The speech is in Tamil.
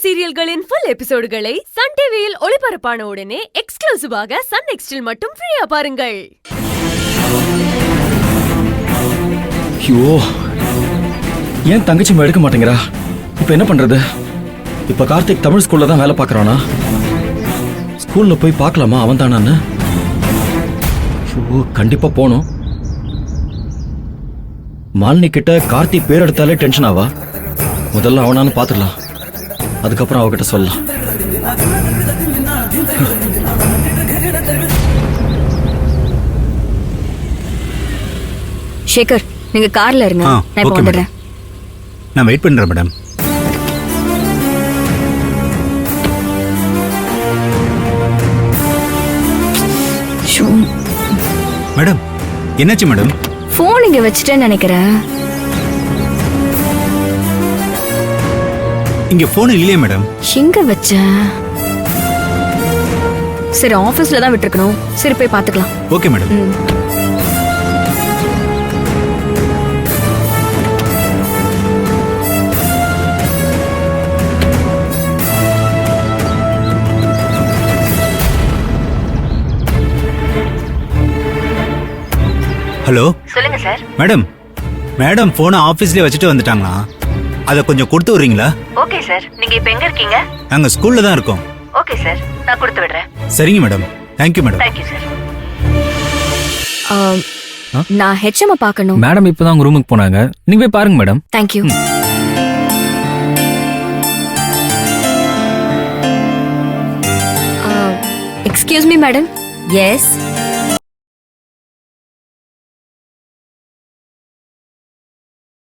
சீரியல்களின் ஃபுல் எபிசோடுகளை சன் டிவியில் ஒளிபரப்பான உடனே எக்ஸ்க்ளூசிவாக சன் நெக்ஸ்டில் மட்டும் ஃப்ரீயா பாருங்கள். ஐயோ, ஏன் தங்கச்சி எடுக்க மாட்டேங்கிறா? இப்ப என்ன பண்றது? இப்ப கார்த்திக் தமிழ் ஸ்கூல்ல தான் வேலை பார்க்கறானா? ஸ்கூல்ல போய் பார்க்கலாமா அவன் தானான்னு? ஐயோ, கண்டிப்பா போகணும். மாலினி கிட்ட கார்த்திக் பேர் எடுத்தாலே டென்ஷன் ஆவா. முதல்ல அவனான்னு பாத்துடலாம், அதுக்கப்புறம் அவகிட்ட சொல்லலாம். சேகர், நீங்க கார்ல இருங்க, நான் இப்ப வந்துடுறேன். நான் வெயிட் பண்றேன் மேடம். மேடம், என்னாச்சு மேடம்? போன் இங்க வச்சுட்டேன்னு நினைக்கிறேன். இங்க போன் இல்லையே மேடம். எங்க வச்சேன்? சரி, ஆபீஸ்ல தான் விட்டுருக்கணும். சரி, போய் பாத்துக்கலாம். Okay madam. ஹலோ, சொல்லுங்க சார். மேடம் போனை ஆபீஸ்லயே வச்சுட்டு வந்துட்டாங்களா? அதை கொஞ்சம் கொடுத்து விடுறீங்களா? Okay sir. நீங்க இப்ப எங்க இருக்கீங்க? நாங்க ஸ்கூல்ல தான் இருக்கோம். ஓகே சார், நான் கொடுத்து விடுறேன். சரிங்க madam. Thank you madam. Thank you sir. நான் ஹெச்எம் பார்க்கணும். மேடம் இப்பதான் உங்க ரூமுக்கு போனாங்க, நீங்க போய் பாருங்க madam. Thank you. Excuse me madam. S,